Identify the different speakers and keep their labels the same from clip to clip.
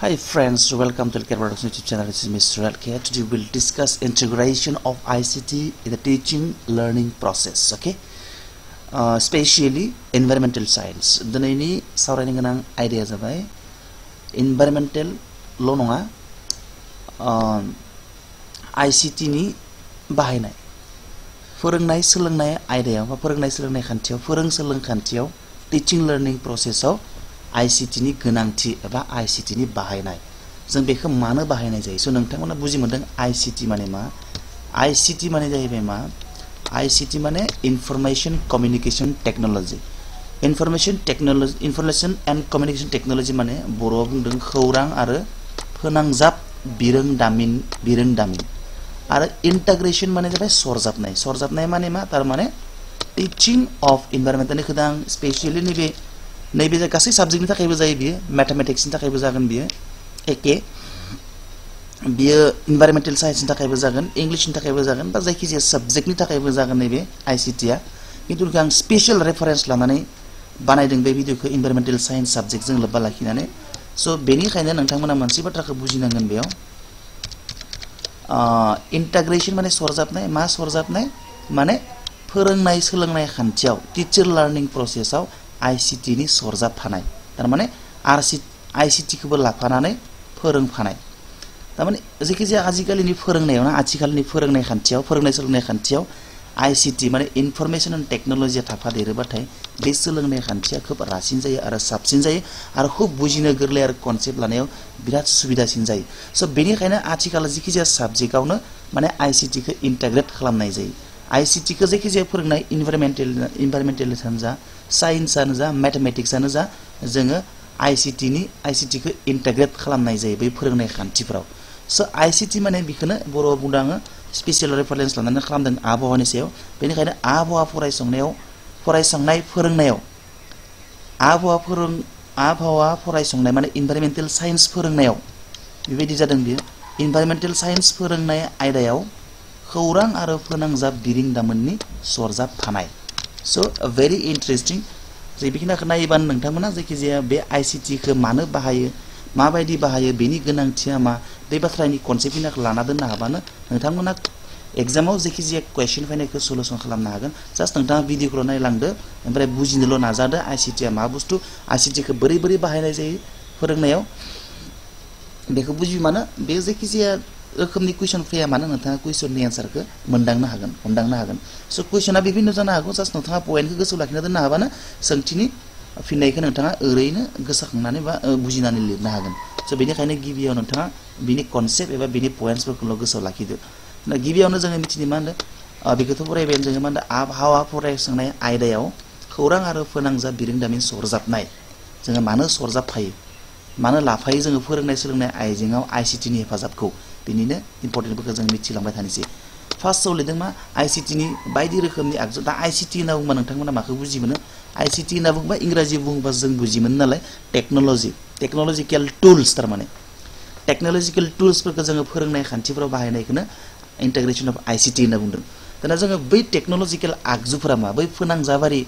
Speaker 1: Hi friends, welcome to the YouTube channel. This is Mr. Rajya. Today we will discuss integration of ICT in the teaching learning process. Okay, especially environmental science. Dinayni saurayno gonang idea जाबाय environmental ल' नङा ICT नि बाहायनाय फोरोंनाय सोलोंनाय आयदायाव बा फोरोंनाय सोलोंनाय खान्थियाव फोरों सोलों खान्थियाव teaching learning process-आव ICT नि गोनांथि एबा ICT नि बाहायनाय जों बेखौ मानो बाहायनाय जायो सो नोंथांमोना बुजि मोनदों ICT माने मा ICT माने जाहैबाय मा ICT माने information communication technology information and communication technology माने बर'आव बुंदों खौरां आरो फोनांजाब बिरोंदामिन आरो इंटीग्रेशन माने जाबाय सरजाबनाय माने मा तार माने टीचिंग ऑफ एनवायरनमेंट नि खोदां स्पेशली नैबे गासै सब्जेक्टनि थाखायबो जायो बियो मैथमेटिक्सनि थाखायबो जागोन बियो एके बियो एनवायरनमेंटल साइन्सनि थाखायबो जागोन इंग्लिशनि थाखायबो जागोन बा जायखि जाया सब्जेक्टनि थाखायबो जागोन नैबे ICT आ किन्तु आं स्पेशल रेफरेंस लानानै बानायदों बे भिडियोखौ एनवायरनमेंटल साइन्स सब्जेक्टजों लोब्बा लाखिनानै सो बेनिखायनो नोंथांमोना मोनसे बाथ्राखौ बुजिनांगोन बेयाव इंटीग्रेशन माने सरजाबनाय मा सरजाबनाय माने फोरोंनाय सोलोंनाय खान्थियाव टीचर लर्निंग प्रोसेसआव ICT नि सरजाबफानाय तारमाने ICT खौबो लाफानानै फोरोंफानाय तारमाने जेखि जाया आजिखालिनि फोरोंनायाव ना आथिखालनि फोरोंनाय खान्थियाव फोरोंनाय सोलोंनाय खान्थियाव ICT माने इनफरमेशन एंड टेक्नोलॉजी थाफादेरोबाथाय बे सोलोंनाय खान्थिया खोब रासिन जायो आरो साबसिन जायो आरो खूब बुजिनो गोरलै आरो कन्सेप्ट लानायाव बिराद सुबिदासिन जायो सो बेनिखायनो आथिखाल जेखि जाया सब्जेक्टआवनो माने ICT खौ इंटीग्रेट खालामनाय जायो ICT खौ जेखि जाया फोरोंनाय एनवायरनमेंटल जा साइंस आनो जा मैथमेटिक्स आनो जा जोङो ICT खौ इंटीग्रेट खालामनाय जायो बे फोरोंनाय खान्थिफोराव सो ICT माने बिखौनो बर'आव बुंदों आङो स्पेशल रेफरेंस लानानै खालामदों आबहावानि सायाव बेनिखायनो आबहावा फरायसंनाय फोरोंनायाव आबहावा फरायसंनाय माने एनवायरनमेंटल साइंस फोरोंनायाव बेबायदि जादों बियो एनवायरनमेंटल साइंस फोरोंनाय आयदायाव खौरां आरो फोनांजाब बिरोंदामिननि सरजाबफानाय सो वेरी इंटरेस्टिंग जे बेखिनिखौ नायोबानो नोंथांमोना जायखि जाया बे ICT खौ मानो बाहायो माबायदि बाहायो बेनि गोनांथिया मा बे बाथ्रानि कन्सेप्टखौ लाना दोननो हाबानो नोंथांमोना एग्जामाव जायखि जाया क्वेश्चन फैनायखौ सलुशन खालामनो हागोन जास्ट नोंथाङा भिडियोखौ नायलांदो ओमफ्राय बुजिनोल' नाजादो ICT आ मा बुस्थु ICT खौ बोरै बाहायनाय जायो फोरोंनायाव बेखौ बुजि मानो बे जायखि जाया रोखोमनि क्वेश्चन फैया मानो नोंथाङा क्वेश्चननि आन्सारखौ हमदांनो हागोन सो क्वेश्चना बिभिन्न जानो हागौ जास्ट नोंथाङा पॉइंटखौ गोसोआव लाखिना दोननो हाबानो सोंथिनि फिननायखौ नोंथाङा ओरैनो गोसोखांनानै बा बुजिनानै लिरनो हागोन सो बेनिखायनो गिबियाव नोंथाङा बिनि कन्सेप्ट एबा बिनि पॉइंट्सफोरखौल' गोसोआव लाखिदो गिबियावनो जोङो मिथिनो मा होनदों बेखौथ' फरायबाय जोङो मा होनदों आबहावा फरायसंनाय आयदायाव खौरां आरो फोनांजाब बिरोंदामिन सरजाबनाय जोङो मानो सरजाबफायो मानो लाफायो जोङो फोरोंनाय सोलोंनाय आयजेङाव ICT नि हेफाजाबखौ बिनिनो इम्पोर्टेन्टफोरखौ जों मिथिलांबाय थानोसै फार्स्टआव लिरदों मा ICT नि बायदि रोखोमनि आगजु दा ICT होनना बुंबा नोंथांमोना माखौ बुजि मोनो ICT होनना बुंबा इंराजि बुंबा जों बुजि मोनो नालाय टेक्नोलॉजिकल टुल्स तारमाने टेक्नोलॉजिकल टुल्सफोरखौ जोङो फोरोंनाय खान्थिफोराव बाहायनायखौनो इंटीग्रेशन ऑफ ICT होनना बुंदों दाना जोङो बै टेक्नोलॉजिकल आगजुफोरा मा बै फोनांजाबारि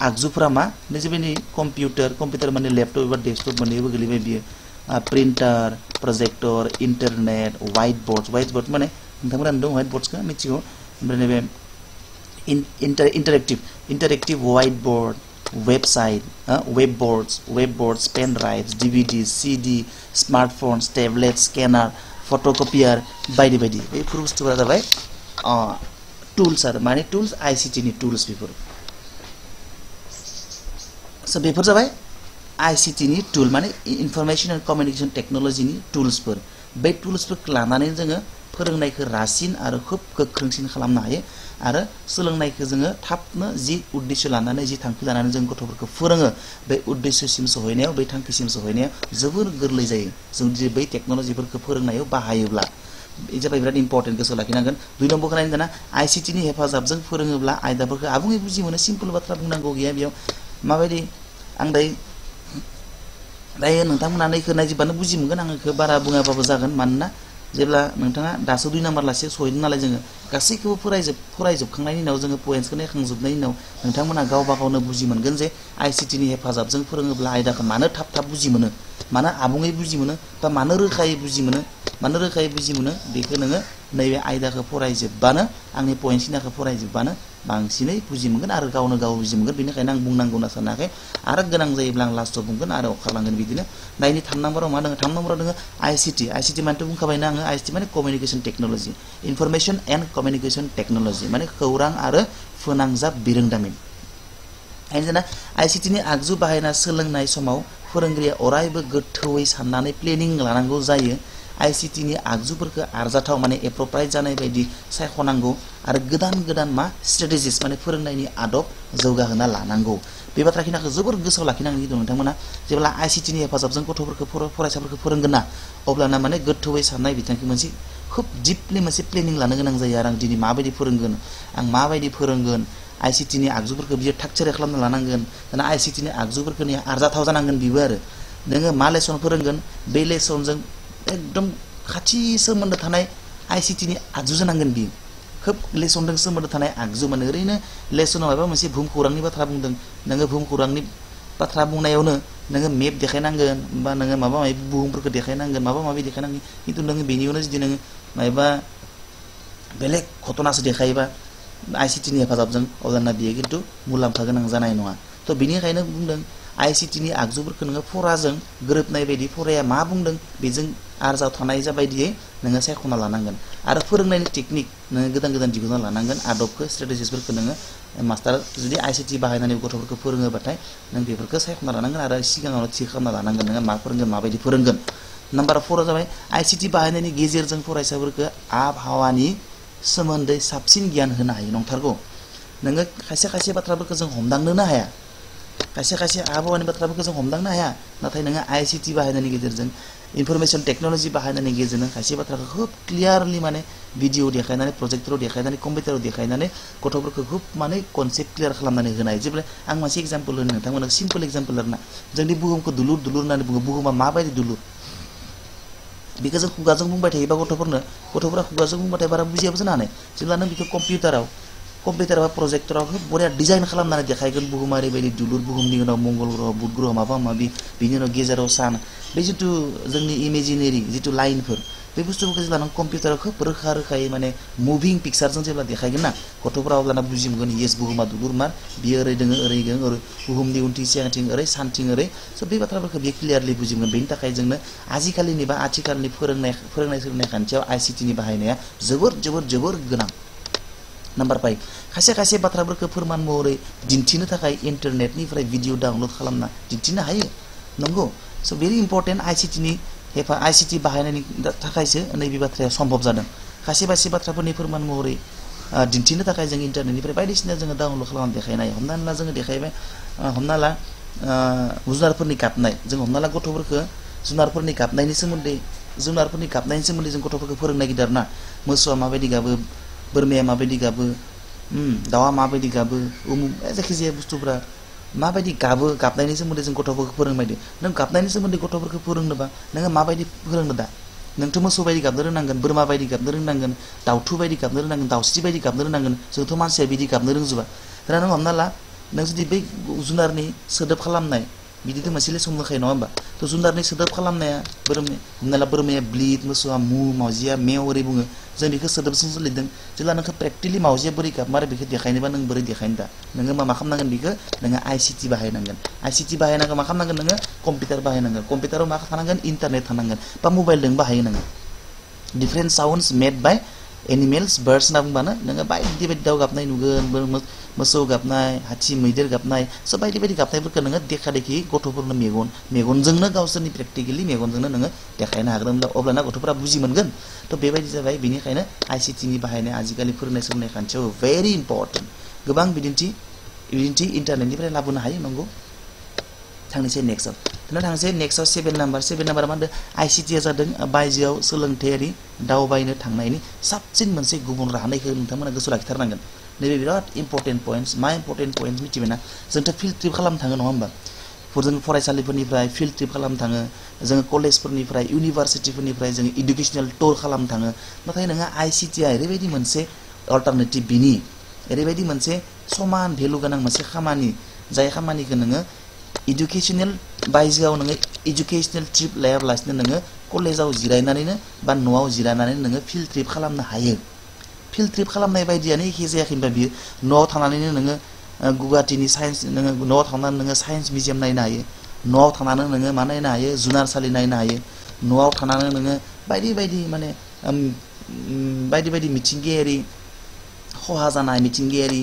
Speaker 1: आगजुफोरा मा जेरैबायदि कम्पिउटार माने लैपटॉप एबा डेस्कटप मोननैबो गोलैबाय बियो printer projector internet white board माने नोंथांमोना नुदों व्हाइट बोर्ड्सखौ मिथिगौ ओमफ्राय नैबे interactive white board website web boards pen drives DVD CD smartphones tablet scanner photocopier बायदि बेफोर बुस्थुफोरा जाबाय टुल्स आरो माने टुल्स ICT नि टुल्स बेफोर सो बेफोर जाबाय ICT नि टुल माने इनफरमेशन एंड कम्युनिकेशन टेक्नोलॉजी नि टुल्सफोर बे टुल्सफोरखौ लानानै जोङो फोरोंनायखौ रासिन आरो खूब गोख्रोंसिन खालामनो हायो आरो सोलोंनायखौ जोङो थाबनो जि उद्देश्य लानानै जि थांखि लानानै जों गथ'फोरखौ फोरोङो बे उद्देश्यसिम सहैनायाव बै थांखिसिम सहैनायाव जोबोर गोरलै जायो जों जुदि बै टेक्नोलॉजीफोरखौ फोरोंनायाव बाहायोब्ला बे जाबाय बिराद इम्पोर्टेन्ट गोसोआव लाखिनांगोन 2 नम्बरखौ नायनो दाना ICT नि हेफाजाबजों फोरोङोब्ला आयदाफोरखौ आबुङै बुजि मोनो सिम्पल बाथ्रा बुंनांगौ गैया बेयाव माबायदि आं दायो नोंथांमोना नैखौ नायजोबबानो बुजि मोनगोन आं बेखौ बारा बुङाबाबो जागोन मानोना जेब्ला नोंथाङा दासो 2 नम्बर लासे सहैदों नालाय जोङो गासैखौबो फरायजोबखांनायनि उनाव जोङो पॉइंट्सखौ नायखांजोबनायनि उनाव नोंथांमोना गावबा गावनो बुजि मोनगोन जे ICT नि हेफाजाबजों फोरोङोब्ला आयदाखौ मानो थाब बुजि मोनो मानो आबुङै बुजि मोनो बा मानो रोखायै बुजि मोनो बेखौ नोङो नैबे आयदाखौ फरायजोबबानो आंनि पइन्ट सिनाखौ फरायजोबबानो बांसिनै बुजि मोनगोन आरो गावनो गाव बुजि मोनगोन बेनिखायनो आं बुंनांगौ होनना सानाखै आरो गोनां जायोब्ला आं लास्टआव बुंगोन आरो अखारलांगोन बिदिनो नायनि 3 नाम्बाराव मा दङ 3 नाम्बाराव दङ आईसीटी माने बुंखाबायना आङो आईसीटी माने communication technology information and communication technology माने खौरां आरो फोनांजाब बिरोंदामिन आइजना आईसीटी नि आगजु बाहायना सोलोंनाय समाव फोरोंगिरिया अरायबो गोथौयै साननानै प्लेनिं लानांगौ जायो आईसीटी नि आगजुफोरखौ आरजाथाव माने एप्रोप्रिएट जानाय बायदि सायख'नांगौ आरो गोदान माने स्ट्रेटेजिस माने फोरोंनायनि आदब जौगाहोना लानांगौ बे बाथ्रा खिनाखौ जोबोर गोसोआव लाखिनांगौ दं नोंथांमोना जेब्ला आईसीटी नि हेफाजाबजों गथ'फोरखौ फरायसाफोरखौ फोरोंगोन ना अब्लाना माने गोथौयै साननाय बिथांखि मोनसे खूब डीपलि मोनसे प्लेनिं लानो गोनां जायो आरो आं दिनै माबायदि फोरोंगोन आं माबायदि फोरोंगोन आईसीटी नि आगजुफोरखौ बियो थागथियारि खालामना लानांगोन दाना आईसीटी नि आगजुफोरखौ आरजाथाव जानांगोन बिबो आरो नोङो मा लेसन फोरोंगोन बे लेसनजों एकदम खाथि सोमोन्दो थानाय आईसीटी नि आगजु जानांगोन बियो खोब लेसनजों सोमोन्दो थानाय आगजु माने ओरैनो लेसनाव माबा मोनसे भुमखौरांनि बाथ्रा बुंदों नोङो भुमखौरांनि बाथ्रा बुंनायावनो नोङो मेप देखायनांगोन बा नोङो माबा माबि बुहुमफोरखौ देखायनांगोन माबा माबि देखायनांगोन खिन्थु नोङो बेनियावनो जुदि नोङो माबा बेलेग घटनासो देखायोबा आईसीटी नि हेफाजाबजों अब्लाना बियो खिन्थु मुलाम्फा गोनां जानाय नङा थ' बेनिखायनो बुंदों आईसीटी नि आगजुफोरखौ नोङो फराजों गोरोबनाय बायदि फराया मा बुंदों बेजों आरजाव थानाय जाबायदियै नोङो सायख'ना लानांगोन आरो फोरोंनायनि टेकनिक नोङो गोदान दिहुनना लानांगोन आदबखौ स्ट्रेटेजिसफोरखौ नोङो मास्टार जुदि आईसीटी बाहायनानै गथ'फोरखौ फोरोङोबाथाय नों बेफोरखौ सायख'ना लानांगोन आरो सिगाङावनो थि खालामना लानांगोन नोङो मा फोरोंगोन माबायदि फोरोंगोन नाम्बार 4 जाबाय आईसीटी बाहायनायनि गेजेरजों फरायसाफोरखौ आबहावानि सोमोन्दै साबसिन गियान होनो हायो नंथारगौ नोङो खायसे बाथ्राफोरखौ जों हमदांनोनो हाया खायसे आबहावानि बाथ्राफोरखौ जों हमदांनो हाया नाथाय नोङो आईसीटी बाहायनायनि गेजेरजों इनफरमेशन टेक्नोलॉजी बाहायनायनि गेजेरजों खायसे बाथ्राखौ खूब क्लियारलि माने भिडिअ देखायनानै प्रोजेक्टराव देखायनानै कम्पिउटाराव देखायनानै गथ'फोरखौ खूब माने कनसेप्ट क्लियार खालामनानै होनाय जेब्ला आं मोनसे एग्जांपल होनो नोंथांमोना सिम्पल एग्जांपल आरोना जोंनि बुहुमखौ दुलुर होननानै बुङो बुहुमा माबायदि दुलुर बेखौ जों खुगाजों बुंबाय थायोबा गथ'फोरा खुगाजों बुंबाथाय बारा बुजियाबो जानो हानाय जेब्ला नों बेखौ कम्पिउटार बा प्रोजेक्टराव बरिया डिजाइन खालामनानै देखायगोन बुहुमा ओरैबायदि दुलुर बुहुमनि उनाव मंगल ग्रह बुध ग्रह माबा माबि बिनि उनाव गेजेराव सान बे जिथु जोंनि इमेजिनेरि जिथु लाइनफोर बे बुस्थुफोरखौ जेब्ला नों कम्पिउटाराव खोब रोखायै माने मुभिं पिक्चारजों जेब्ला देखायगोन ना गथ'फोरा अब्लाना बुजि मोनगोन येस बुहुमा दुलुर मार बियो ओरै दोङो ओरै बुहुमनि उनथिं सिगांथिं ओरै सानथिं ओरै स' बे बाथ्राफोरखौ बियो क्लियारलि बुजि मोनगोन बेनि थाखाय जोंनो आजिखालिनि बा आथिखालनि फोरोंनाय सोलोंनाय खान्थियाव आईसीटी नि बाहायनाया जोबोर गोनां नाम्बार 5 खायसे बाथ्राफोरखौ फोरमान महरै दिन्थिनो थाखाय इन्टारनेटनिफ्राय भिडिअ डाउनलड खालामना दिन्थिनो हायो नंगौ स' भेरि इम्पर्टेन्ट आईसीटी बाहायनायनि थाखायसो नैबे बाथ्राया सम्भब जादों खायसे बाथ्राफोरनि फोरमान महरै दिन्थिनो थाखाय जों इन्टारनेटनिफ्राय बायदिसिना जोङो डाउनलड खालामना देखायनाय हमनानै ला जोङो देखायबाय हमना ला जुनारफोरनि गाबनाय जों हमना ला गथ'फोरखौ जुनारफोरनि गाबनायनि सोमोन्दै जों गथ'फोरखौ फोरोंनो नागिरदों आरोना मोसौआ माबायदि गाबो बोरमाया माबायदि गाबो दाउआ माबायदि गाबो जायखिजाया बुस्थुफ्रा माबायदि गाबनायनि सोमोन्दै जों गथ'फोरखौ फोरोंबायदो नों गाबनायनि सोमोन्दै गथ'फोरखौ फोरोंनोबा नोङो माबायदि फोरोंनो दा नोंथ' मोसौ बायदि गाबनो रोंनांगोन बोरमा बायदि गाबनो रोंनांगोन दाउथु बायदि गाबनो रोंनांगोन दाउस्रि बायदि गाबनो रोंनांगोन जोंथ' मानसिया बिदि गाबनो रोंजोबा दा नों हमना ला नों जुदि बै जुनारनि सोदोब खालामनाय बिदिथ' मोनसे लेसन दंखायो नङा होमबा थ' जुनारनि सोदोब खालामनाया हमना ला बोरमाया ब्लिड मोसौआ मु मावजिया मेव ओरै बुङो जों बेखौ सोदोबजोंसो लिरदों जेब्ला नोंखौ प्रेक्टिकलि मावजिया बोरै गाबमारो बेखौ देखायनोबा नों बोरै देखायनो दा नोङो मा खालामनांगोन बेखौ नोङो आईसीटी बाहायनांगोन आईसीटी बाहायनांगौ मा खालामनांगोन नोङो कम्पिउटार बाहायनांगोन कम्पिउटाराव मा थानांगोन इन्टारनेट थानांगोन बा मबाइलजों बाहायो नोङो different sounds made by animals birds होनना बुंबानो नोङो बायदि दाउ गाबनाय नुगोन मोसौ गाबनाय हाथि मैदेर गाबनाय स' बायदि गाबनायफोरखौ नोङो देखि गथ'फोरनो मेगनजोंनो गावसोरनि प्रेक्टिकेलि मेगनजोंनो नोङो देखायनो हागोन अब्लाना गथ'फोरा बुजि मोनगोन थ' बेबायदि जाबाय बेनिखायनो आईसीटी नि बाहायनाय आजिखालि सोलोंनाय खान्थियाव भेरि इम्पर्टेन्ट गोबां बिदिन्थि इन्टारनेटनिफ्राय लाबोनो हायो नंगौ थांनोसै नेक्स्टआव 7 नाम्बार मा होनदों आईसीटीआ जादों बायजोआव सोलोंथायारि दावबायनो थांनायनि साबसिन मोनसे गुबुन राहानायखौ नोंथांमोना गोसोआव लाखिथारनांगोन नैबे बिराद इम्पर्टेन्ट पइन्ट्स मा इम्पर्टेन्ट पइन्ट्स मिथिबायना जोंथ' फिल्ड ट्रिप खालामनो थाङो नङा होमबा जों फरायसालिफोरनिफ्राय फिल्ड ट्रिप खालामनो थाङो जोङो कलेजफोरनिफ्राय इउनिभारसिटिफोरनिफ्राय जोङो इडुकेसनेल टुर खालामनो थाङो नाथाय नोङो आईसीटीआ ओरैबायदि मोनसे अल्टारनेटिभ ओरैबायदि मोनसे समान भेलु गोनां मोनसे खामानि जाय खामानिखौ नोङो इडुकेशनेल बायजोआव नोङो इडुकेशनेल ट्रिप लायाब्लासिनो नोङो कलेजाव जिरायनानैनो बा न'आव जिरायनानै नोङो फिल्ड ट्रिप खालामनो हायो फिल्ड ट्रिप खालामनाय बायदियानो एखे जायाखैबा बियो न'आव थानानैनो नोङो गुवाहाटीनि साइन्स नोङो न'आव थानानै नोङो साइन्स मिउजियाम नायनो हायो न'आव थानानै नोङो मा नायनो हायो जुनारसालि नायनो हायो न'आव थानानै नोङो बायदि बायदि माने बायदि बायदि मिथिंगायारि खहा जानाय मिथिंगायारि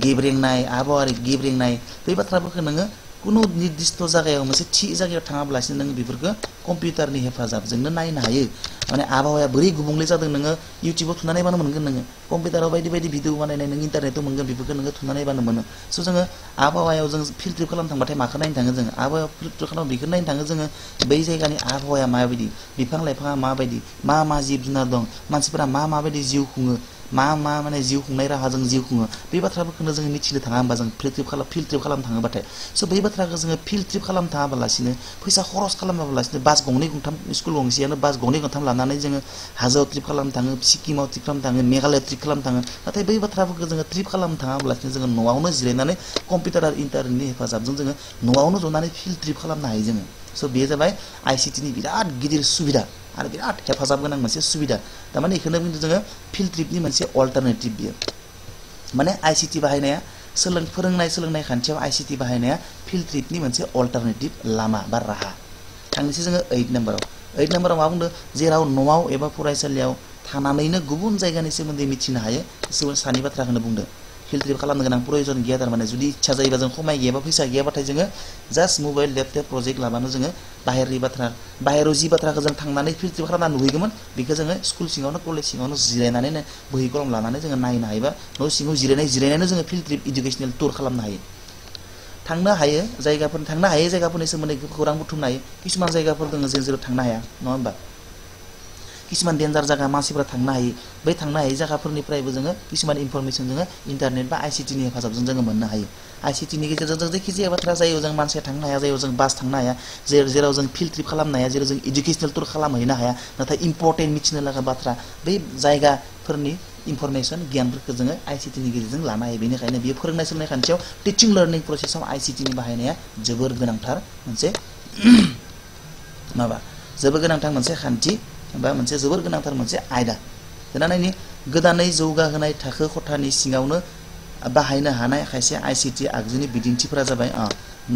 Speaker 1: गेब्रेंनाय आबहावायारि गेब्रेंनाय बे बाथ्राफोरखौ नोङो कुनु निर्दिष्ट जायगायाव मोनसे थि जायगायाव थाङाब्लासिनो नों बेफोरखौ कम्पिउटारनि हेफाजाबजोंनो नायनो हायो माने आबहावाया बोरै गुबुंले जादों नोङो इउटिउबाव थुना नायबानो मोनगोन नोङो कम्पिउटाराव बायदि बायदि भिडिअ बानायनाय नों इन्टारनेटाव मोनगोन बेफोरखौ नोङो थुना नायबानो मोनो स' जोङो आबहावायाव जों फिल्ड ट्रिप खालामनो थांबाथाय माखौ नायनो थाङो जोङो आबहावायाव फिल्ड ट्रिप खालामनो बेखौ नायनो थाङो जोङो बै जायगानि आबहावाया माबायदि बिफां लाइफाङा माबायदि मा जिब जुनार दं मानसिफोरा माबायदि जिउ खुङो मा माने जिउ खुंनाय राहाजों जिउ खुङो बे बाथ्राफोरखौनो जोङो मिथिनो थाङा होमबा जों फिल्ड ट्रिप खालामनो थाङोबाथाय स' बै बाथ्राखौ जोङो फिल्ड ट्रिप खालामनो थाङाबालासिनो फैसा खरस खालामाबालासिनो बास गंनै गंथाम स्कुल गंसेयानो बास गंनै गंथाम लानानै जोङो हाजोआव ट्रिप खालामनो थाङो सिक्किमाव ट्रिप खालामनो थाङो मेघालय ट्रिप खालामनो थाङो नाथाय बै बाथ्राफोरखौ जोङो ट्रिप खालामनो थाङाबालासिनो जोङो न'आवनो जिरायनानै कम्पिउटार आरो इन्टारनेटनि हेफाजाबजों जोङो न'आवनो जनानै फिल्ड ट्रिप खालामनो हायो जोङो स' बेयो जाबाय ICTनि बिराद गिदिर सुबिदा आरो बिराद हेफाजाब गोनां मोनसे सुबिदा थारमाने बेखौनो बुंदों जोङो फिल्ड ट्रिपनि मोनसे अल्टारनेटिभ बियो माने ICT बाहायनाया सोलोंनाय खान्थियाव ICT बाहायनाया फिल्ड ट्रिपनि मोनसे अल्टारनेटिभ लामा बा राहा थांनोसै जोङो 8 नाम्बाराव मा बुंदों जेराव न'आव एबा फरायसालियाव थानानैनो गुबुन जायगानि सोमोन्दै मिथिनो हायो सानि बाथ्राखौनो बुंदों फिल्ड ट्रिप खालामनो गोनां प्रयोजन गैया थारमाने जुदि इच्छा जायोबा जों खमाय गैयाबा फैसा गैयाबाथाय जोङो जास्ट मबाइल लेपटप प्रजेक्ट लाबानो जोङो बाहेराव जि बाथ्राखौ जों थांनानै फिल्ड ट्रिप खालामना नुहैगौमोन बेखौ जोङो स्कुल सिङावनो कलेज सिङावनो जिरायनानैनो बहि कलम लानानै जोङो नायनो हायोबा न' सिङाव जिरायनानै जोङो फिल्ड ट्रिप इडुकेसनेल टुर खालामनो हायो थांनो हायो जायगाफोरनि सोमोन्दै खौरां बुथुमनो हायो किसुमान जायगाफोर दङ जेराव थांनो हाया नङा होमबा किसुमान डेन्जार जायगा मानसिफोरा थांनो हायो बै थांनो हायै जायगाफोरनिफ्रायबो जोङो किसुमान इनफरमेसन जोङो इन्टारनेट बा ICTनि हेफाजाबजों जोङो मोननो हायो ICTनि गेजेरजों जों जायखिजाया बाथ्रा जायो जों मानसिया थांनो हाया जायो जों बास थांनो हाया जेराव जों फिल्ड ट्रिप खालामनो हाया जेराव जों इडुकेसनेल टुर खालामहैनो हाया नाथाय इम्पर्टेन्ट मिथिनो लागा बाथ्रा बै जायगाफोरनि इनफरमेसन गियानफोरखौ जोङो ICTनि गेजेरजों लानो हायो बेनिखायनो बेयो फोरोंनाय सोलोंनाय खान्थियाव टिचिं लार्निं प्रसेसआव ICTनि बाहायनाया जोबोर गोनांथार मोनसे जोबोर गोनांथार मोनसे खान्थि बा मोनसे जोबोर गोनांथार मोनसे आयदा देनायनि गोदानै जौगाहोनाय थाखो खथानि सिङावनो बाहायनो हानाय खायसे ICT आगजुनि बिदिन्थिफोरा जाबाय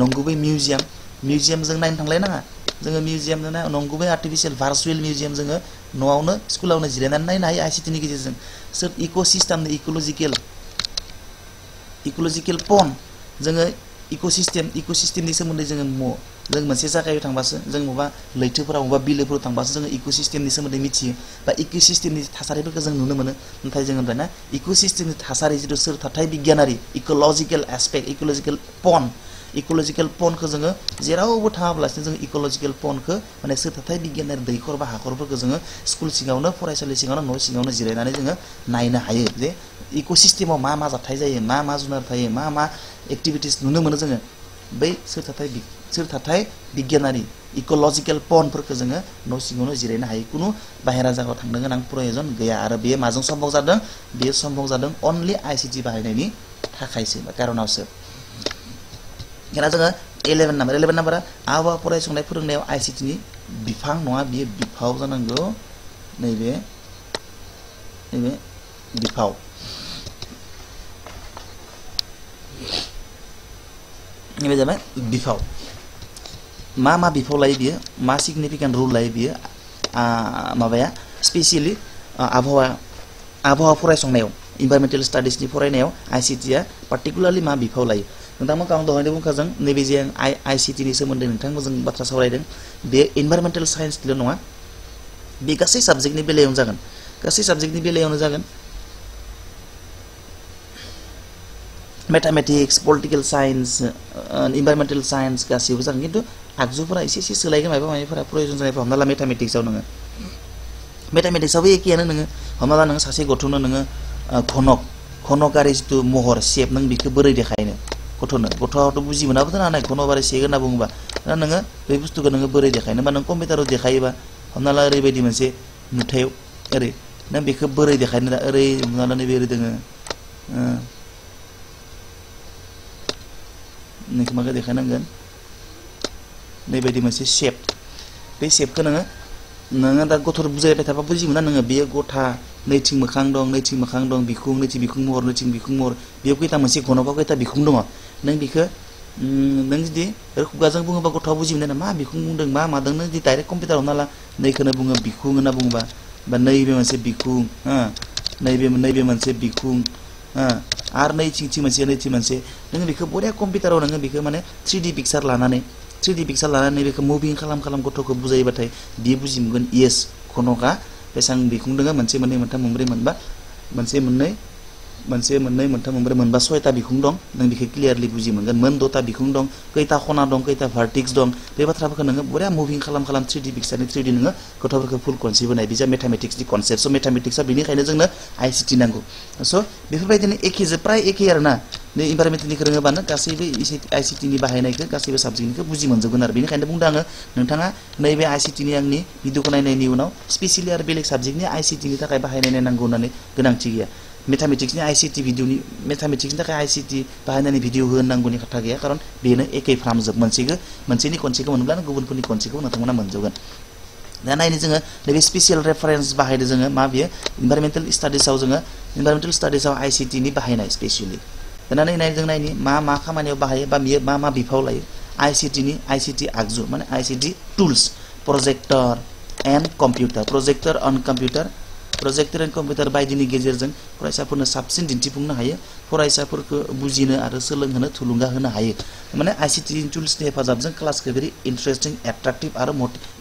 Speaker 1: नंगुबै मिउजियाम जों नायनो थांलायनाङा जोङो मिउजियाम नंगुबै आर्टिफिशियेल भार्चुवेल मिउजियाम जोङो न'आवनो स्कुलावनो जिरायनानै नायनो हायो ICTनि गेजेरजों सोर इकोसिस्टेमनि इकोलजिकेल पन्ड जोङो इकोसिस्टेमनि सोमोन्दै जों मोनसे जायगायाव थांबासो जों बबेबा लैथोफोराव बबेबा बिलोफोराव थांबासो जोङो इकोसिस्टेमनि सोमोन्दै मिथियो बा इकोसिस्टेमनि थासारिफोरखौ जों नुनो मोनो नाथाय जोङो दाना इकोसिस्टेमनि थासारि जिथु सोरथाथाय बिगियानारि इकोलजिकेल एस्पेक्ट इकोलजिकेल पन्डखौ जोङो जेरावबो थाङाब्लासिनो जोङो इकोलजिकेल पन्डखौ माने सोरथाथाय बिगियानारि दैखर बा हाखरफोरखौ जोङो स्कुल सिङावनो फरायसालि सिङावनो न' सिङावनो जिरायनानै जोङो नायनो हायो जे इकोसिस्टेमाव मा जाथाय जायो मा जुनार थायो मा एक्टिभिटिस नुनो मोनो जोङो बै सोरथाथाय बिगियानारि इकोलजिकेल पन्डफोरखौ जोङो न' सिङावनो जिरायनो हायो कुनु बाहेरा जायगायाव थांनो गोनां प्रयोजन गैया आरो बेयो माजों सम्भब जादों बेयो सम्भब जादों अनलि ICT बाहायनायनि थाखायसो बा कारनावसो जोङो 11 नाम्बारा आबहावा फरायसंनाय फोरोंनायाव ICTनि बिफां नङा बियो बिफाव जानांगौ नैबे बिफाव नैबे जाबाय बिफाव मा बिफाव लायो बियो मा सिगनिफिकेन्ट रुल लायो बियो माबाया स्पेसियेलि आबहावा फरायसंनायाव इनभाइरमेन्टेल स्टाडिसनि फरायनायाव ICTआ पार्टिकुलारलि मा बिफाव लायो नोंथांमोनखौ आं दहायनो बुंखादों नैबे जे ICTनि सोमोन्दै नोंथांमोनजों बाथ्रा सावरायदों बे इनभाइरमेन्टेल साइन्सनिल' नङा बे गासै साबजेक्टनि बेलायावनो जागोन mathematics political science environmental science गासैबो जागोन खिन्थु आगजुफोरा एसे सोलायगोन माबाफोरा प्रयोजन जानायफोरा हमना ला मैथमेटिक्सआव नोङो मैथमेटिक्सआवबो एखेयानो नोङो हमना ला नोङो सासे गथ'नो नोङो घनकारि जिथु महर शेप नों बेखौ बोरै देखायनो गथ'आथ' बुजि मोनाबो जानो हानाय घनकारि शेप होनना बुङोबा दा नोङो बे बुस्थुखौ नोङो बोरै देखायनो बा नों कम्पिउटाराव देखायोबा हमना ला ओरैबायदि मोनसे नुथायाव ओरै नों बेखौ बोरै देखायनो दा ओरै हमना ला नैबे ओरै दोङो नोंखौ माखौ देखायनांगोन नैबायदि मोनसे शेप बे शेपखौ नोङो दा गथ'र बुजायबाय थाबा बुजि मोना नोङो बेयो गथा नैथिं मोखां दं नैथिं मोखां दं बिखुं नैथिं बिखुं महर नैथिं बिखुं महर बेयाव खैथा मोनसे घनकआव खैथा बिखुं दङ नों बेखौ नों जुदि खुगाजों बुङोबा गथ'आ बुजि मोननाय मा बिखुं बुंदों मा मादों नों जुदि डाइरेक्ट कम्पिउटाराव हमना ला नैखौनो बुङो बिखुं होनना बुङोबा बा नैबे मोनसे बिखुं नैबे मोनसे बिखुं आरो नैथिं मोनसे नों बेखौ बरिया कम्पिउटाराव नोङो बेखौ माने 3D पिक्चार लानानै बेखौ मुभिं खालाम गथ'खौ बुजायोबाथाय बियो बुजि मोनगोन येस घनकआ बेसेबां बिखुं दङ मोनसे मोननै मोनथाम मोनब्रै मोनबा मोनसे मोननै मोनथाम मोनब्रै मोनबा 6टा बिखुं दं नों बेखौ क्लियारलि बुजि मोनगोन मोन 10टा बिखुं दं खैथा खना दं खैथा भार्टेक्स दं बे बाथ्राफोरखौ नोङो बरिया मुभिं खालाम 3D पिक्चारनि 3D नोङो गथ'फोरखौ फुल कनसेप्ट होनाय बिजा मेथामेटिक्सनि कनसेप्ट स मेथामेटिक्सआ बेनिखायनो जोंनो ICT नांगौ स बेफोरबायदिनो एखे प्राय एखे आरोना नै इनभाइरनमेन्टनिखौ रोङोबानो गासैबो ICT नि बाहायनायखौ गासैबो साबजेक्टनिखौ बुजि मोनजोबगोन आरो बेनिखायनो बुंदों आङो नोंथाङा नैबे ICT नि आंनि भिडिअखौ नायनायनि उनाव स्पेसियली आरो बेलेग साबजेक्टनि ICT नि थाखाय बाहायनाय नांगौ होननानै गोनांथि गैया मेथामेटिक्सनि मेथामेटिक्सनि थाखाय ICT बाहायनानै भिडिअ होनांगौनि खोथा गैया खारन बेनो एखे फ्रामजोब मोनसेनि कनसेप्टखौ मोनब्लानो गुबुनफोरनि कनसेप्टखौ नोंथांमोना मोनजोबगोन दा नायनो जोङो नैबे स्पेसियेल रेफारेन्स बाहायदो जोङो मा बेयो इनभाइरनमेन्टेल स्टाडिजआव ICT नि बाहायनाय स्पेसियली दाना नाय जों नायनि मा खामानियाव बाहायो बा बियो मा बिफाव लायो ICT आगजु माने ICT tools projector and computer बायदिनि गेजेरजों फरायसाफोरनो साबसिन दिन्थिफुंनो हायो फरायसाफोरखौ बुजिनो आरो सोलोंहोनो थुलुंगा होनो हायो माने ICT टुल्सनि हेफाजाबजों क्लासखौ भेरि इन्टारेस्टिं एट्राक्टिभ आरो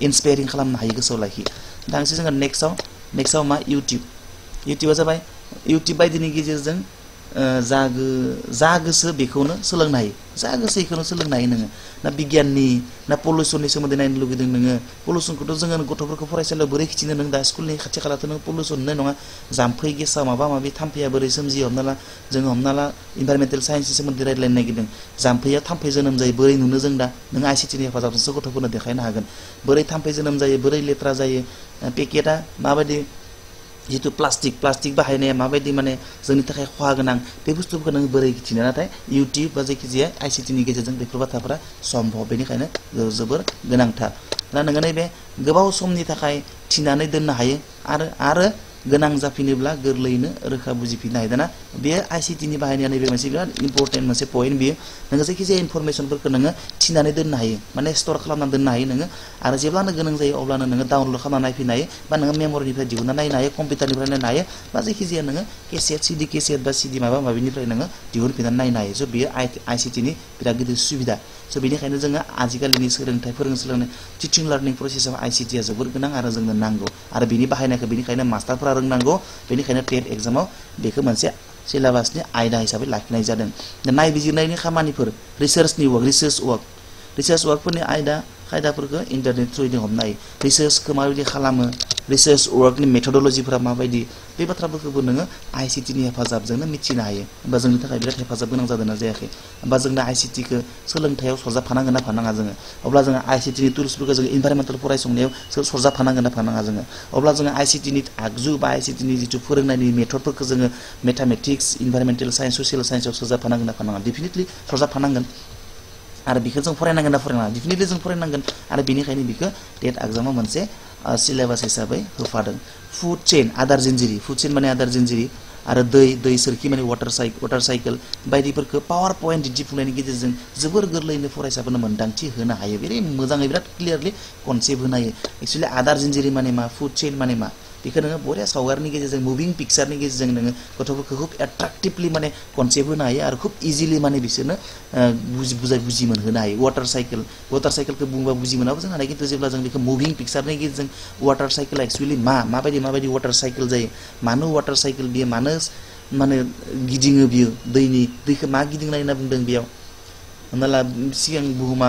Speaker 1: इन्सपायरिं खालामनो हायो गोसोआव लाखि दांसे जोङो नेक्स्टआव मा इउटिउबआ जाबाय इउटिउब बायदिनि गेजेरजों जा गोसो बेखौनो सोलोंनो हायो नोङो ना बिगियाननि ना पलिउसननि सोमोन्दै नायनो लुगैदों नोङो पलिउसनखौथ' जोङो गथ'फोरखौ फरायसालियाव बोरै खिथिनो नों दा स्कुलनि खाथि खालाथ' नों पलिउसन होननाय नङा जाम्फै गेसा माबा माबि थाम्फैया बोरै सोमजियो हमना ला इनभाइरनमेन्टेल साइन्सनि सोमोन्दै रायज्लायनो नागिरदों जाम्फैया थाम्फै जोनोम जायो बोरै नुनो जों दा नों ICT नि हेफाजाबजोंसो गथ'फोरनो देखायनो हागोन बोरै थाम्फै जोनोम जायो बोरै लेथ्रा जायो पेकेटआ माबायदि जितु प्लास्टिक बाहायनाया माबायदि माने जोंनि थाखाय खहा गोनां बे बुस्थुफोरखौ नों बोरै खिथिनो नाथाय इउटिउब बा जायखिजाया ICT नि गेजेरजों बेफोर बाथ्राफोरा सम्भब बेनिखायनो जोबोर गोनांथार दा नोङो नैबे गोबाव समनि थाखाय थिनानै दोननो हायो आरो गोनां जाफिनोब्ला गोरलैयैनो रोखा बुजिफिननो हायो दाना बे ICT नि बाहायनाया नैबे मोनसे बिराद इम्पर्टेन्ट मोनसे पइन्ट बियो नोङो जायखिजाया इनफरमेसनफोरखौ नोङो थिनानै दोननो हायो माने स्ट'र खालामनानै दोननो हायो नोङो आरो जेब्लानो गोनां जायो अब्लानो नोङो डाउनल'ड खालामना नायफिननो हायो बा नोङो मेम'रिनिफ्राय दिहुनना नायनो हायो कम्पिउटारनिफ्राय नायनो हायो बा जायखिजाया नोङो CD केसेट बा CD माबा माबिनिफ्राय नोङो दिहुनफिननानै नायनो हायो स' बेयो ICT नि बिराद गिदिर सुबिदा स' बेनिखायनो जोङो आजिखालिनि सोलोंनाय टिचिं लार्निं प्रसेसआव ICT आ जोबोर गोनां आरो जोंनो नांगौ आरो बिनि बाहायनायखौ बेनिखायनो मास्टारफोरा रोंनांगौ बेनिखायनो टेट एग्जामाव बेखौ मोनसे सिलेबासनि आयदा हिसाबै लाखिनाय जादों नायबिजिरनायनि खामानिफोर रिसार्च वर्कफोरनि आयदा खायदाफोरखौ इन्टारनेट थ्रुयै हमनो हायो रिसार्चखौ माबायदि खालामो रिसार्च वर्कनि मेथडलजिफोरा माबायदि बे बाथ्राफोरखौबो नोङो ICT नि हेफाजाबजोंनो मिथिनो हायो होमबा जोंनि थाखाय बिराद हेफाजाब गोनां जादोंना जायाखै होमबा जोंनो ICTखौ सोलोंथायाव सरजाबफानांगोन ना फानाङा जोङो अब्ला जोङो ICT नि टुल्सफोरखौ जोङो इनभाइरनमेन्टेल फरायसंनायाव सरजाबफानांगोन ना फानाङा जोङो अब्ला जोङो ICT नि आगजु बा ICT नि जिथु फोरोंनायनि मेथडफोरखौ जोङो मेथामेटिक्स इनभाइरनमेन्टेल साइन्स ससियेल साइन्सआव सरजाबफानांगोन ना फानाङा डेफिनेटलि सरजाबफानांगोन आरो बेखौ जों फरायनांगोन ना फरायनाङा डेफिनेटलि जों फरायनांगोन आरो बेनिखायनो बेखौ टेट एग्जामाव मोनसे सिलेबास हिसाबै होफादों फुड चेन माने आदार जिनजिरि आरो दै सोरखि माने वाटार साइकेल बायदिफोरखौ पावार पइन्ट दिन्थिफुंनायनि गेजेरजों जोबोर गोरलैयैनो फरायसाफोरनो मोन्दांथि होनो हायो बिराद मोजाङै बिराद क्लियारलि कनसेप्ट होनो हायो एक्चुअली आदार जिनजिरि माने मा फुड चेन माने मा बेखौ नोङो बरिया सावगारिनि गेजेरजों मुभिं पिक्चारनि गेजेरजों नोङो गथ'फोरखौ खुब एट्राक्टिभलि माने कनसेप्ट होनो हायो आरो खुब इजिलि माने बिसोरनो बुजि मोनहोनो हायो वाटार साइकेलखौ बुंबा बुजि मोनाबो जों हानाय खिन्थु जेब्ला जों बेखौ मुभिं पिक्चारनि गेजेरजों वाटार साइकेल एक्चुअली माबायदि वाटार साइकेल जायो मानो वाटार साइकेल बियो मानो माने गिदिङो बियो दैखौ मा गिदिंनाय होनना बुंदों बेयाव हमना ला सिगां बुहुमा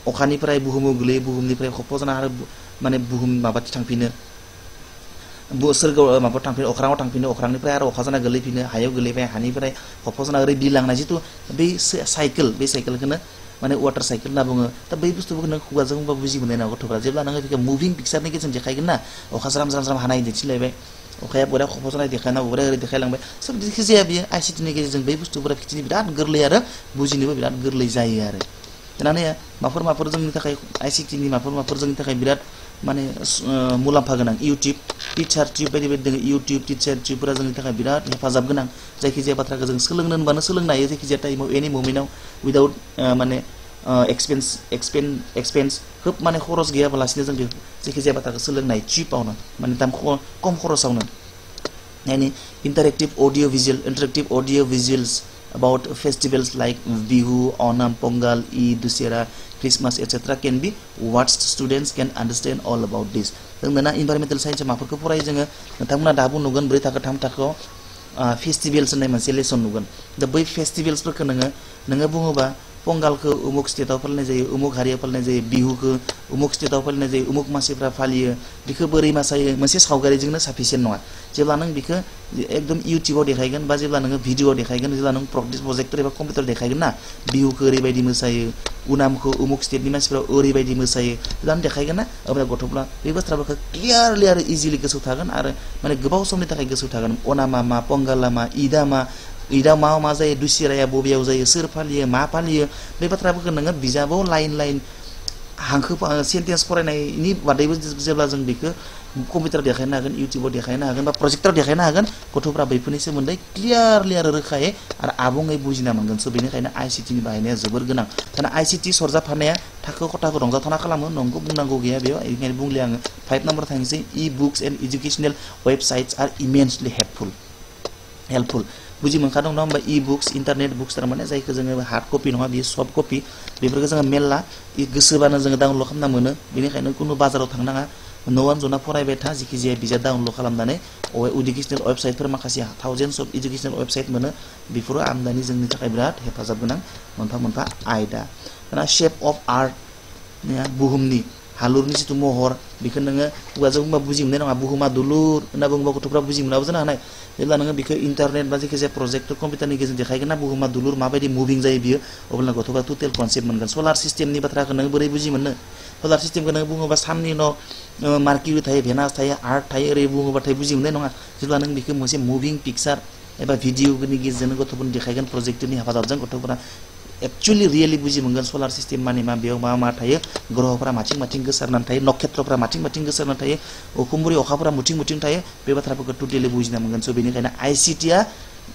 Speaker 1: अखानिफ्राय बुहुमाव गोलैयो बुहुमनिफ्राय खफ' जाना आरो माने बुहुम माबाथिं थांफिनो सोरगोआव माबा थांफिनो अख्राङाव थांफिनो अख्रांनिफ्राय आरो अखा जाना गोलैफिनो हायाव गोलैबाय हानिफ्राय खफ' जाना ओरै बिलांनाय जिथु बे साइकेलखौनो माने वाटार साइकेल होनना बुङो दा बै बुस्थुफोरखौ नों खुगाजों बुंबा बुजि मोननाय नङा गथ'फ्रा जेब्ला नोङो बेखौ मुभिं पिक्चारनि गेजेरजों देखायगोन ना अखा ज्राम हानाय दिन्थिलायबाय अखाया बरिया खफ' जानाय देखायना बरिया ओरै देखायलांबाय सब जायखिजाया बियो ICT नि गेजेरजों बै बुस्थुफोरा खिथिनो बिराद गोरलै आरो बुजिनोबो बिराद गोरलै जायो आरो दाना माफोर जोंनि थाखाय ICT नि माफोर जोंनि थाखाय बिराद माने मुलाम्फा गोनां YouTube टीचार टिउब बायदि बायदि दङ YouTube टीचार टिउबफोरा जोंनि थाखाय बिराद हेफाजाब गोनां जायखि जाया बाथ्राखौ जों सोलोंनो होनबानो सोलोंनो हायो जायखि जाया टाइमाव एनि मोमेन्टआव विदाउट माने एक्सपेन्स खोब माने खरस गैयाबालासिनो जों जायखि जाया बाथ्राखौ सोलोंनो हायो चिपावनो माने दाम खम खरसावनो यानी interactive audio visuals about festivals like Bihu, Onam, Pongal, Eid, Dussehra, Christmas, etc. can be watched. Students can understand all about this. जों दाना environmental science माफोरखौ फरायो जोङो नोंथांमोना दाबो नुगोन 4 थाखो 3 थाखोआव फेस्टिवल्स होननाय मोनसे लेसन नुगोन दा बै फेस्टिवल्सफोरखौ नोङो बुङोबा पंगालखौ उमुक स्टेटआव फालिनाय जायो उमुक हारियाव फालिनाय जायो बिहुखौ उमुक स्टेटआव फालिनाय जायो उमुक मानसिफ्रा फालियो बिखौ बोरै मासायो मोनसे सावगारिजोंनो साफिसियेन्ट नङा जेब्ला नों बिखौ एकदम इउट्यूबआव देखायगोन बा जेब्ला नोङो भिडिअआव देखायगोन जेब्ला नों प्रोजेक्टर एबा कम्पिउटार देखायगोन ना बिहुखौ ओरैबायदि मोसायो उनामखौ उमुक स्टेटनि मानसिफ्रा ओरैबायदि मोसायो जेब्ला नों देखायगोन ना अब्ला गथ'फ्रा बे बाथ्राफोरखौ क्लियारलि आरो इजिलि गोसोआव थागोन आरो माने गोबाव समनि थाखाय गोसोआव थागोन अनामा मा पंगाला मा ईदा मा जायो दुसिराया बबेयाव जायो सोर फालियो मा फालियो बे बाथ्राफोरखौ नोङो बिजाबाव लाइन हांखो सेन्टेन्स फरायनायनि बादैबो जेब्ला जों बेखौ कम्पिउटार देखायनो हागोन इउट्यूबआव देखायनो हागोन बा प्रोजेक्टर देखायनो हागोन गथ'फ्रा बैफोरनि सोमोन्दै क्लियारलि आरो रोखायै आरो आबुङै बुजिना मोनगोन स' बेनिखायनो ICT नि बाहायनाया जोबोर गोनां दाना ICT सरजाबफानाया थाखो खथाखौ रंजाथावना खालामो नंगौ बुंनांगौ गैया बेयाव बेनिखायनो बुंले आङो 5 नाम्बार थांनोसै e-books and educational websites are immensely helpful बुझि मोनखादों ना होमबा e-books इन्टारनेट बुक्स थारमाने जायखौ जोङो हार्ड कपि नङा बियो सफ्ट कपि बेफोरखौ जोङो मेलला गोसोबानो जोङो डाउनलड खालामना मोनो बेनिखायनो कुनु बाजाराव थांनाङा न'आवनो जना फरायबाय था जिखि जाया बिजाब डाउनलड खालामनानै एडुकेशनेल वेबसाइटफोर माखासे थाउजेन्डस अफ एडुकेशनेल वेबसाइट मोनो बेफोरो आमदानि जोंनि थाखाय बिराद हेफाजाब गोनां मोनफा आयदा दाना शेप अफ आर्ट बुहुमनि हालुरनि जिथु महर बेखौ नोङो खुगाजों बुंबा बुजि मोननाय नङा बुहुमा दुलुर होनना बुंबा गथ'फ्रा बुजि मोनाबो जानो हानाय जेब्ला नोङो बेखौ इन्टारनेट बा जायखि जाया प्रोजेक्टर कम्पिउटारनि गेजेरजों देखायगोन ना बुहुमा दुलुर माबायदि मुभिं जायो बियो अब्ला गथ'फ्रा टटेल कनसेप्ट मोनगोन सलार सिस्टेमनि बाथ्राखौ नों बोरै बुजि मोननो सलार सिस्टेमखौ नों बुङोबा साननि न' मार्किउरि थायो भेनास थायो आर्थ थायो ओरै बुङोबाथाय बुजि मोननाय नङा जेब्ला नों बेखौ मोनसे मुभिं पिक्चार एबा भिडिअनि गेजेरजों गथ'फोरनो देखायगोन प्रोजेक्टरनि हेफाजाबजों गथ'फोरा एक्चुअली रियली बुझि मोनगोन सलार सिस्टेम माने मा बेयाव मा थायो ग्रहफोरा माथिं गोसारनानै थायो नक्षत्रफोरा माथिं गोसारनानै थायो अखुमबुरि अखाफोरा मुथिं थायो बे बाथ्राफोरखौ टटेलि बुजिना मोनगोन स' बेनिखायनो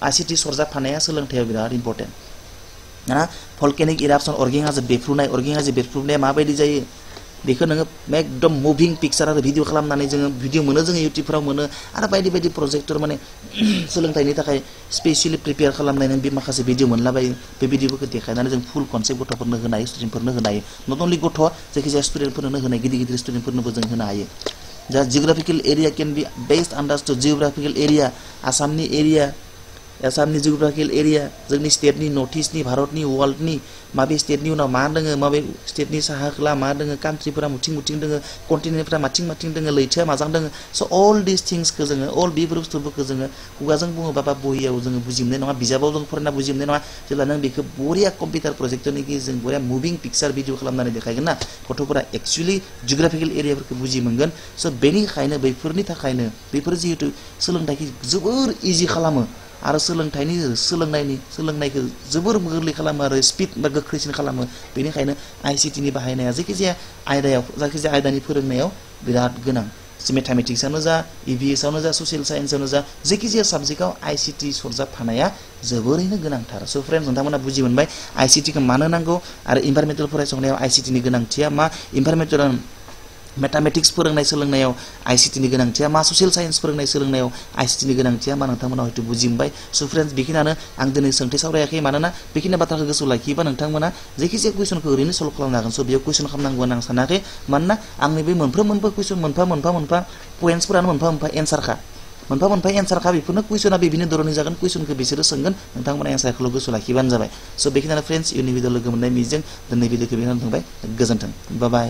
Speaker 1: ICT सरजाबफानाया सोलोंथायाव बिराद इम्पर्टेन्ट ना भलकेनिक इरापसन अर्गें हाजो बेरफ्रुनाया माबायदि जायो बेखौ नोङो एकदम मुभिं पिक्चार आरो भिडिअ खालामनानै जोङो भिडिअ मोनो जोङो इउट्यूबफोराव मोनो आरो बायदि प्रोजेक्टर माने सोलोंथाइनि थाखाय स्पेशली प्रिपेयार खालामनानै बे माखासे भिडिअ मोनलाबायो बे भिडिअफोरखौ देखायनानै जों फुल कनसेप्ट गथ'फोरनो होनो हायो स्टुडेन्टफोरनो होनो हायो नट अनलि गथ' जायखिजाया स्टुडेन्टफोरनो होनाय गिदिर स्टुडेन्टफोरनोबो जों होनो हायो जा geographical area can be best understood geographical area आसामनि जिअग्राफिकल एरिया जोंनि स्टेटनि नर्थ ईस्टनि भारतनि वर्ल्डनि माबे स्टेटनि उनाव मा दङ माबे स्टेटनि साहा खोला मा दङ कान्ट्रिफोरा मुथिं दङ कन्टिनेन्टफोरा माथिं दङ लैथोआ माजां दङ स' अल दिस थिंग्सखौ जोङो अल बेफोर बुस्थुफोरखौ जोङो खुगाजों बुङोबा बा बहियाव जोङो बुजि मोननाय नङा बिजाबाव जों फरायना बुजि मोननाय नङा जेब्ला नों बेखौ बरिया कम्पिउटार प्रोजेक्टरनि गेजेरजों बरिया मुभिं पिक्चार भिडिअ खालामनानै देखायगोन ना गथ'फोरा एक्चुअलि जिअग्राफिकल एरियाफोरखौ बुजि मोनगोन स' बेनिखायनो बैफोरनि थाखायनो बेफोर जिहेतु सोलोंथाइखौ जोबोर इजि खालामो आरो सोलोंनायखौ जोबोर गोरलै खालामो आरो स्पिड बा गोख्रैसिन खालामो बेनिखायनो ICT नि बाहायनाया जायखिजाया आयदानि फोरोंनायाव बिराद गोनां मेथामेटिक्सआनो जा EVS आवनो जा ससियेल साइन्सआनो जा जायखिजाया साबजेक्टआव ICT सरजाबफानाया जोबोरैनो गोनांथार स' फ्रेन्ड्स नोंथांमोना बुजि मोनबाय ICT खौ मानो नांगौ आरो इनभाइरमेन्टेल फरायसंनायाव ICT नि गोनांथिया मा इनभाइरमेन्टेल मेथामेटिक्स फोरोंनाय सोलोंनायाव ICT नि गोनांथिया मा ससियेल साइन्स फोरोंनाय सोलोंनायाव ICT नि गोनांथिया मा नोंथांमोना हयथ' बुजि मोनबाय स' फ्रेन्ड्स बेखिनियानो आं दिनै सोंथि सावरायाखै मानोना बेखिनि बाथ्राखौ गोसोआव लाखियोबा नोंथांमोना जायखिजाया कुइसनखौ ओरैनो सल्भ खालामनो हागोन स' बेयाव कुइसन खालामनांगौ होनना आं सानाखै मानोना आंनि बे मोनफ्रोमबो कुइसन मोनफा पइन्ट्सफोरानो मोनफा एन्सारखा बेफोरनो कुइसना बेबिनो धरननि जागोन कुइसनखौ बिसोरो सोंगोन नोंथांमोना एन्सारखौल' गोसोआव लाखिबानो जाबाय स' बेखिनियानो फ्रेन्ड्स इयुननि भिडिअ लोगो मोननाय मिजिं दिनै भिडिअखौ बेखिनियावनो दोनबाय गोजोन्थों बाय